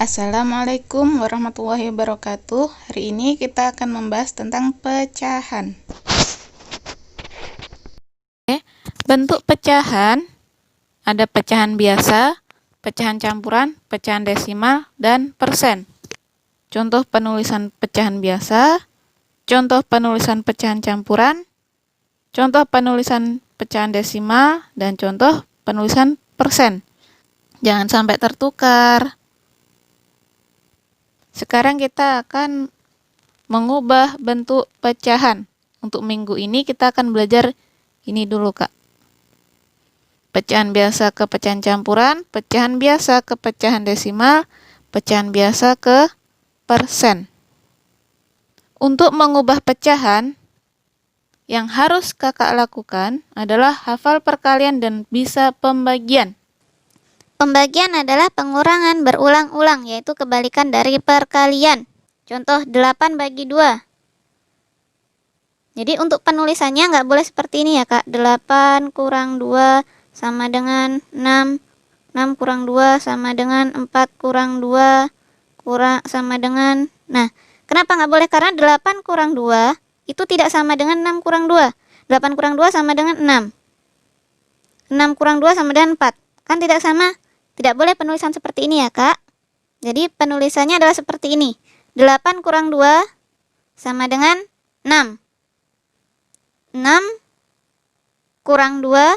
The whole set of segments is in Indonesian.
Assalamualaikum warahmatullahi wabarakatuh. Hari ini kita akan membahas tentang pecahan. Bentuk pecahan ada pecahan biasa, pecahan campuran, pecahan desimal, dan persen. Contoh penulisan pecahan biasa, contoh penulisan pecahan campuran, contoh penulisan pecahan desimal, dan contoh penulisan persen. Jangan sampai tertukar. Sekarang kita akan mengubah bentuk pecahan. Untuk minggu ini kita akan belajar ini dulu, Kak. Pecahan biasa ke pecahan campuran, pecahan biasa ke pecahan desimal, pecahan biasa ke persen. Untuk mengubah pecahan, yang harus Kakak lakukan adalah hafal perkalian dan bisa pembagian. Pembagian adalah pengurangan berulang-ulang, yaitu kebalikan dari perkalian. Contoh 8 bagi 2. Jadi untuk penulisannya nggak boleh seperti ini ya, Kak. 8 kurang 2 sama dengan 6. 6 kurang 2 sama dengan 4 kurang 2 sama dengan... Nah, kenapa nggak boleh? Karena 8 kurang 2 itu tidak sama dengan 6 kurang 2. 8 kurang 2 sama dengan 6. 6 kurang 2 sama dengan 4. Kan tidak sama? Tidak boleh penulisan seperti ini ya, Kak. Jadi penulisannya adalah seperti ini. 8 kurang 2 sama dengan 6. 6 kurang 2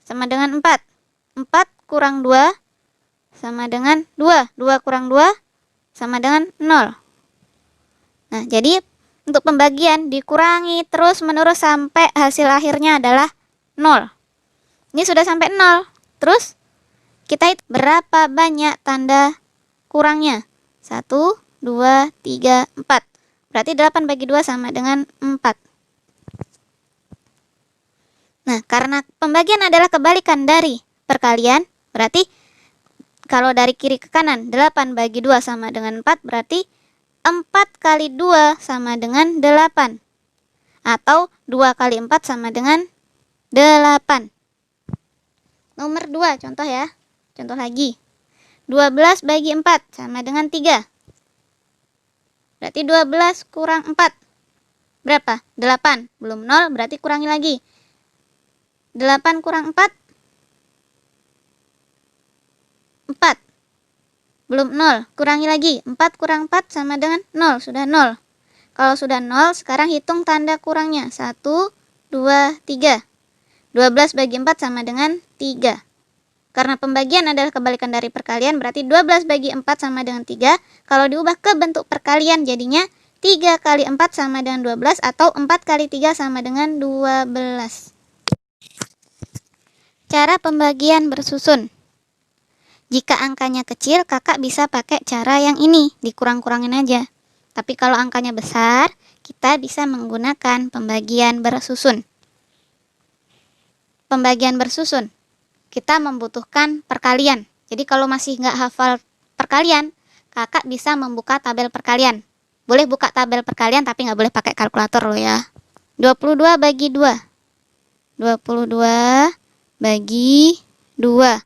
sama dengan 4. 4 kurang 2 sama dengan 2. 2 kurang 2 sama dengan 0. Nah, jadi untuk pembagian dikurangi terus-menerus sampai hasil akhirnya adalah 0. Ini sudah sampai 0. Terus kita hitung berapa banyak tanda kurangnya. 1, 2, 3, 4. Berarti 8 bagi 2 sama dengan 4. Nah, karena pembagian adalah kebalikan dari perkalian, berarti kalau dari kiri ke kanan 8 bagi 2 sama dengan 4, berarti 4 kali 2 sama dengan 8. Atau 2 kali 4 sama dengan 8. Nomor 2 contoh ya. Contoh lagi. 12 bagi 4 sama dengan 3. Berarti 12 kurang 4. Berapa? 8. Belum 0, berarti kurangi lagi. 8 kurang 4. 4. Belum 0. Kurangi lagi. 4 kurang 4 sama dengan 0. Sudah 0. Kalau sudah 0, sekarang hitung tanda kurangnya. 1, 2, 3. 12 bagi 4 sama dengan 3. Karena pembagian adalah kebalikan dari perkalian, berarti 12 bagi 4 sama dengan 3. Kalau diubah ke bentuk perkalian, jadinya 3 kali 4 sama dengan 12, atau 4 kali 3 sama dengan 12. Cara pembagian bersusun. Jika angkanya kecil, kakak bisa pakai cara yang ini, dikurang-kurangin aja. Tapi kalau angkanya besar, kita bisa menggunakan pembagian bersusun. Pembagian bersusun. Kita membutuhkan perkalian. Jadi kalau masih nggak hafal perkalian, kakak bisa membuka tabel perkalian. Boleh buka tabel perkalian, tapi nggak boleh pakai kalkulator loh ya. 22 bagi 2. 22 bagi 2.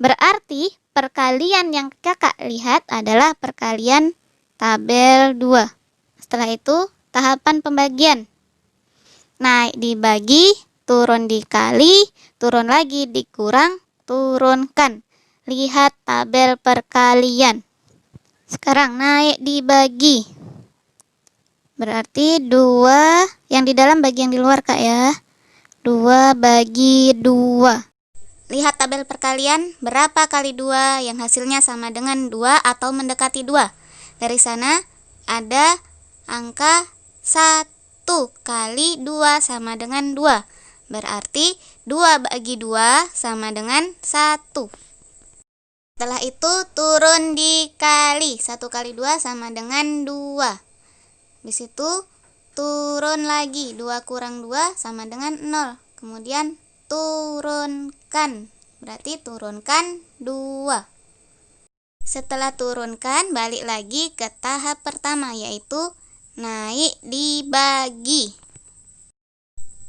Berarti perkalian yang kakak lihat adalah perkalian tabel 2. Setelah itu, tahapan pembagian. Naik dibagi, turun dikali, turun lagi dikurang, turunkan. Lihat tabel perkalian. Sekarang naik dibagi. Berarti 2 yang di dalam bagi yang di luar, Kak ya. 2 bagi 2. Lihat tabel perkalian, berapa kali 2 yang hasilnya sama dengan 2 atau mendekati 2. Dari sana ada angka 1 kali 2 sama dengan 2. Berarti 2 bagi 2 sama dengan 1. Setelah itu turun dikali. 1 kali 2 sama dengan 2. Di situ turun lagi. 2 kurang 2 sama dengan 0. Kemudian turunkan. Berarti turunkan 2. Setelah turunkan, balik lagi ke tahap pertama, yaitu naik dibagi.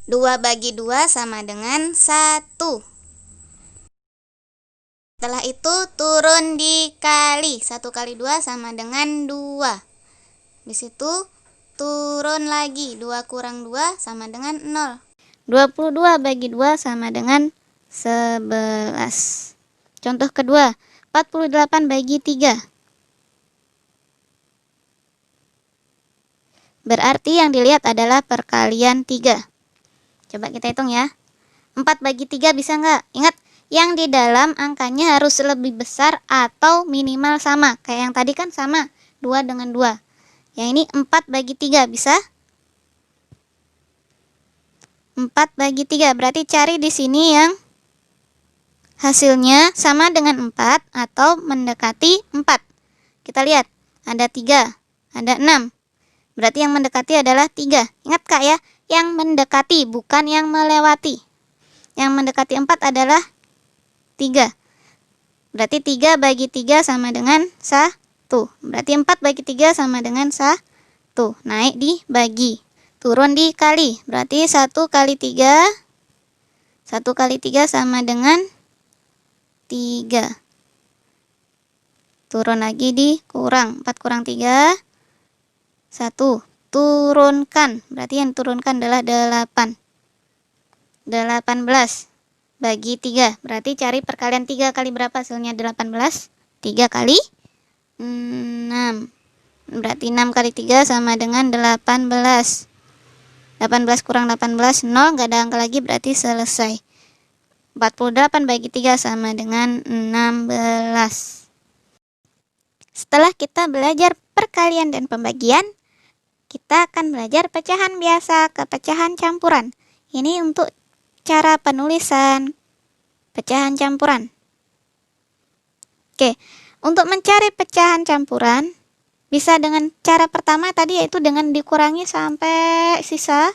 2 bagi 2 sama dengan 1. Setelah itu turun dikali. 1 kali 2 sama dengan 2. Di situ turun lagi. 2 kurang 2 sama dengan 0. 22 bagi 2 sama dengan 11. Contoh kedua, 48 bagi 3. Berarti yang dilihat adalah perkalian 3. Coba kita hitung ya. 4 bagi 3 bisa nggak? Ingat, yang di dalam angkanya harus lebih besar atau minimal sama. Kayak yang tadi kan sama, 2 dengan 2. Yang ini 4 bagi 3 bisa? 4 bagi 3, berarti cari di sini yang hasilnya sama dengan 4 atau mendekati 4. Kita lihat, ada 3, ada 6. Berarti yang mendekati adalah 3. Ingat Kak ya, yang mendekati bukan yang melewati. Yang mendekati 4 adalah 3. Berarti 3 bagi 3 sama dengan 1. Berarti 4 bagi 3 sama dengan 1. Naik dibagi. Turun dikali. Berarti 1 kali 3. 1 kali 3 sama dengan 3. Turun lagi dikurang. 4 kurang 3. 1. Turunkan. Berarti yang turunkan adalah 8. 18 bagi 3. Berarti cari perkalian 3 kali berapa hasilnya? 18. 3 kali 6. Berarti 6 kali 3 sama dengan 18. 18 kurang 18, 0. Gak ada angka lagi, berarti selesai. 48 bagi 3 sama dengan 16. Setelah kita belajar perkalian dan pembagian, kita akan belajar pecahan biasa ke pecahan campuran. Ini untuk cara penulisan pecahan campuran. Oke, untuk mencari pecahan campuran bisa dengan cara pertama tadi, yaitu dengan dikurangi sampai sisa,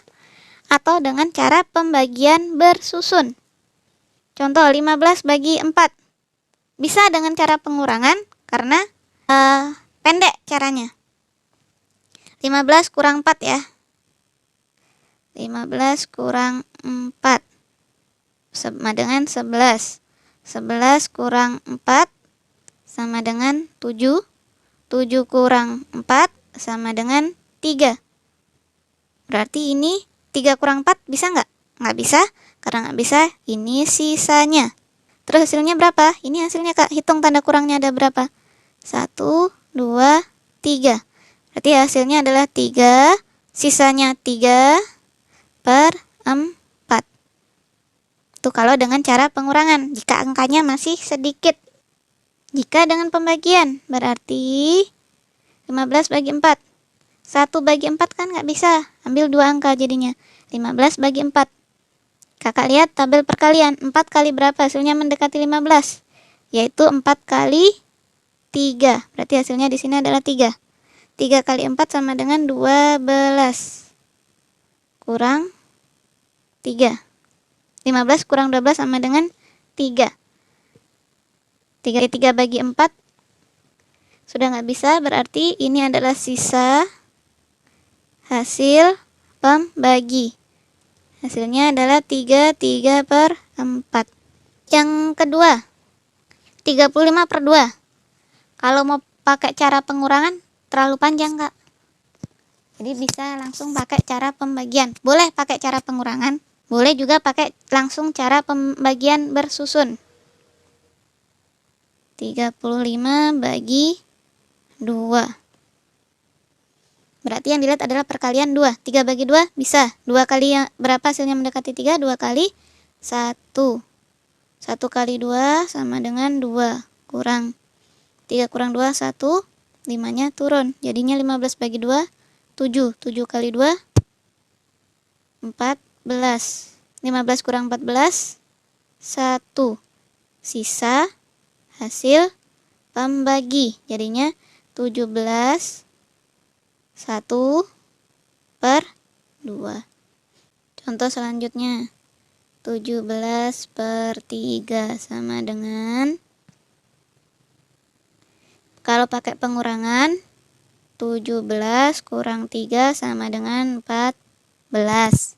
atau dengan cara pembagian bersusun. Contoh 15 bagi 4. Bisa dengan cara pengurangan karena pendek caranya. 15 kurang 4 ya. 15 kurang 4 sama dengan 11. 11 kurang 4 sama dengan 7. 7 kurang 4 sama dengan 3. Berarti ini 3 kurang 4 bisa nggak? Nggak bisa. Karena nggak bisa, ini sisanya. Terus hasilnya berapa? Ini hasilnya Kak. Hitung tanda kurangnya ada berapa? 1, 2, 3. Berarti hasilnya adalah 3. Sisanya 3 per 4. Itu kalau dengan cara pengurangan, jika angkanya masih sedikit. Jika dengan pembagian, berarti 15 bagi 4. 1 bagi 4 kan nggak bisa, ambil 2 angka jadinya. 15 bagi 4. Kakak lihat tabel perkalian, 4 kali berapa hasilnya mendekati 15? Yaitu 4 kali 3. Berarti hasilnya di sini adalah 3. 3 kali 4 sama dengan 12. Kurang 3. 15 kurang 12 sama dengan 3. 3 bagi 4 sudah nggak bisa, berarti ini adalah sisa hasil pembagi. Hasilnya adalah 3 per 4. Yang kedua, 35 per 2. Kalau mau pakai cara pengurangan terlalu panjang Kak. Jadi bisa langsung pakai cara pembagian. Boleh pakai cara pengurangan, boleh juga pakai langsung cara pembagian bersusun. 35 bagi 2. Berarti yang dilihat adalah perkalian 2. 3 bagi 2 bisa. 2 kali yang berapa hasilnya mendekati 3? 2 kali 1. 1 kali 2 sama dengan 2. Kurang 3 kurang 2, 1. 5-nya turun. Jadinya 15 bagi 2, 7. 7 kali 2, 14. 15 kurang 14, 1. Sisa hasil pembagi. Jadinya 17, 1 per 2. Contoh selanjutnya, 17 per 3 sama dengan, kalau pakai pengurangan, 17 kurang 3 sama dengan 14.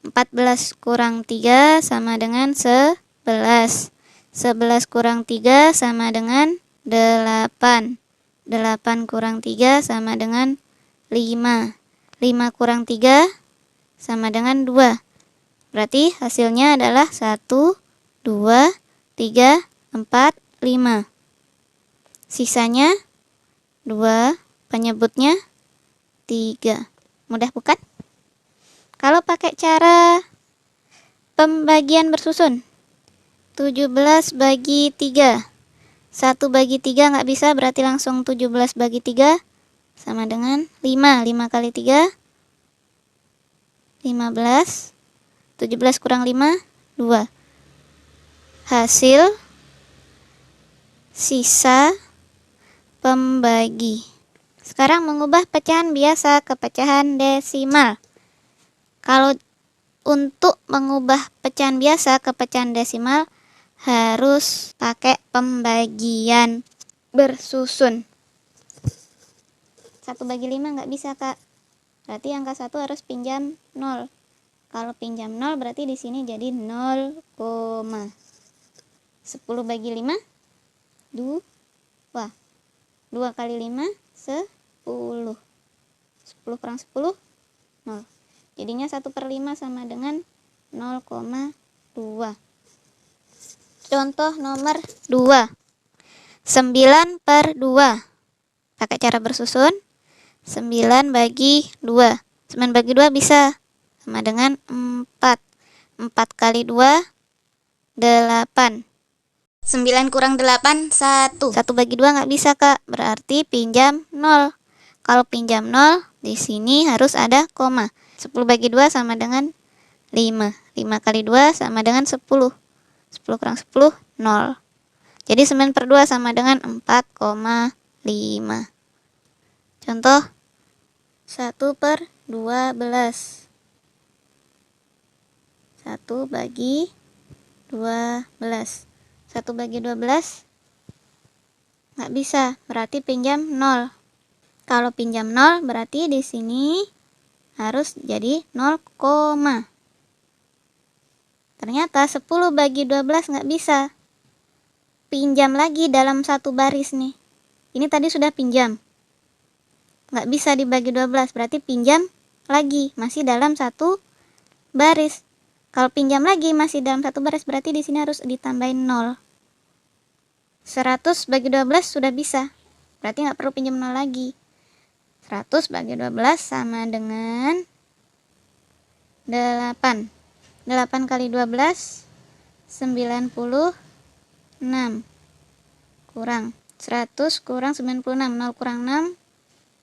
14 kurang 3 sama dengan 11. 11 kurang 3 sama dengan 8. 8 kurang 3 sama dengan 5. 5 kurang 3 sama dengan 2. Berarti hasilnya adalah 1, 2, 3, 4, 5. Sisanya 2, penyebutnya 3. Mudah bukan? Kalau pakai cara pembagian bersusun, 17 bagi 3. 1 bagi 3 nggak bisa, berarti langsung 17 bagi 3 sama dengan 5. 5 kali 3, 15. 17 kurang 5, 2. Hasil sisa pembagi. Sekarang mengubah pecahan biasa ke pecahan desimal. Kalau untuk mengubah pecahan biasa ke pecahan desimal harus pakai pembagian bersusun. 1 bagi 5 nggak bisa, Kak. Berarti angka 1 harus pinjam 0. Kalau pinjam 0 berarti di sini jadi 0, 10 bagi 5 2. 2 kali 5 10. 10 kurang 10 0. Jadinya 1/5 sama dengan 0,2. Contoh nomor 2. 9/2. Pakai cara bersusun. 9 bagi 2. 9 bagi 2 bisa. Sama dengan 4. 4 kali 2, 8. 9 kurang 8, 1. 1 bagi 2 nggak bisa, Kak. Berarti pinjam 0. Kalau pinjam 0, di sini harus ada koma. 10 bagi 2 sama dengan 5. 5 kali 2 sama dengan 10. 10 kurang 10, 0. Jadi 9/2 sama dengan 4,5. Contoh 1/12. 1 bagi 12. 1 bagi 12 nggak bisa, berarti pinjam 0. Kalau pinjam 0 berarti di sini harus jadi 0, ternyata 10 bagi 12 nggak bisa. Pinjam lagi dalam satu baris nih. Ini tadi sudah pinjam. Nggak bisa dibagi 12, berarti pinjam lagi. Masih dalam satu baris. Kalau pinjam lagi masih dalam satu baris, berarti di sini harus ditambahin 0. 100 bagi 12 sudah bisa. Berarti nggak perlu pinjam 0 lagi. 100 bagi 12 sama dengan 8. 8 kali 12, 96. Kurang 100 kurang 96. 0 kurang 6,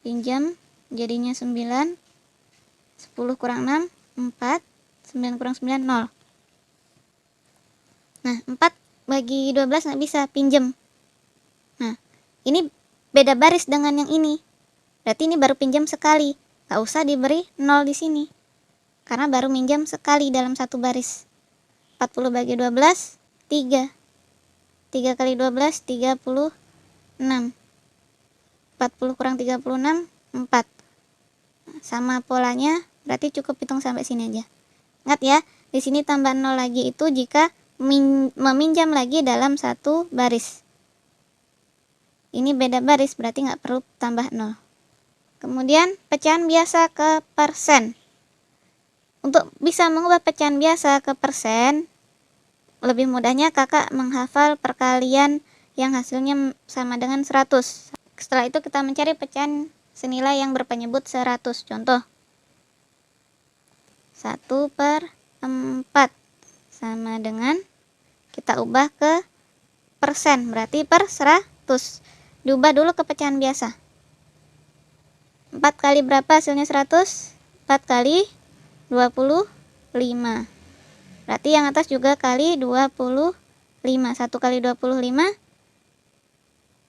pinjam jadinya 9. 10 kurang 6, 4. 9 kurang 9, 0. Nah, 4 bagi 12 nggak bisa, pinjam. Nah, ini beda baris dengan yang ini. Berarti ini baru pinjam sekali. Nggak usah diberi 0 di sini. Karena baru minjam sekali dalam satu baris. 40 bagi 12, 3. 3 kali 12, 36. 40 kurang 36, 4. Sama polanya, berarti cukup hitung sampai sini aja. Ingat ya, di sini tambah 0 lagi itu jika meminjam lagi dalam satu baris. Ini beda baris, berarti nggak perlu tambah 0. Kemudian pecahan biasa ke persen. Untuk bisa mengubah pecahan biasa ke persen, lebih mudahnya kakak menghafal perkalian yang hasilnya sama dengan 100. Setelah itu kita mencari pecahan senilai yang berpenyebut 100. Contoh 1/4 sama dengan, kita ubah ke persen, berarti per 100. Diubah dulu ke pecahan biasa. 4 kali berapa hasilnya 100? 4 kali 25. Berarti yang atas juga kali 25. 1 kali 25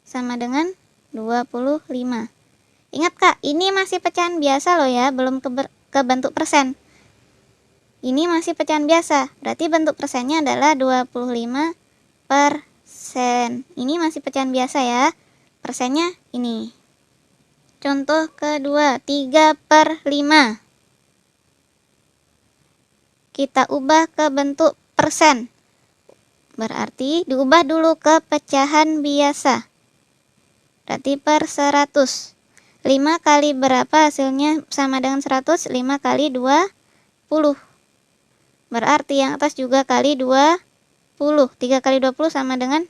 sama dengan 25. Ingat Kak, ini masih pecahan biasa loh ya, belum ke bentuk persen. Ini masih pecahan biasa, berarti bentuk persennya adalah 25%. Ini masih pecahan biasa ya, persennya ini. Contoh kedua, 3/5. Kita ubah ke bentuk persen. Berarti diubah dulu ke pecahan biasa. Berarti per 100. 5 kali berapa hasilnya sama dengan 100? 5 kali 20. Berarti yang atas juga kali 20. 3 kali 20 sama dengan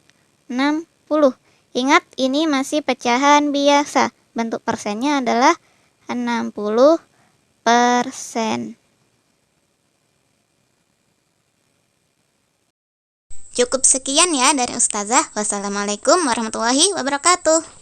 60. Ingat, ini masih pecahan biasa. Bentuk persennya adalah 60%. Cukup sekian ya dari Ustazah. Wassalamualaikum warahmatullahi wabarakatuh.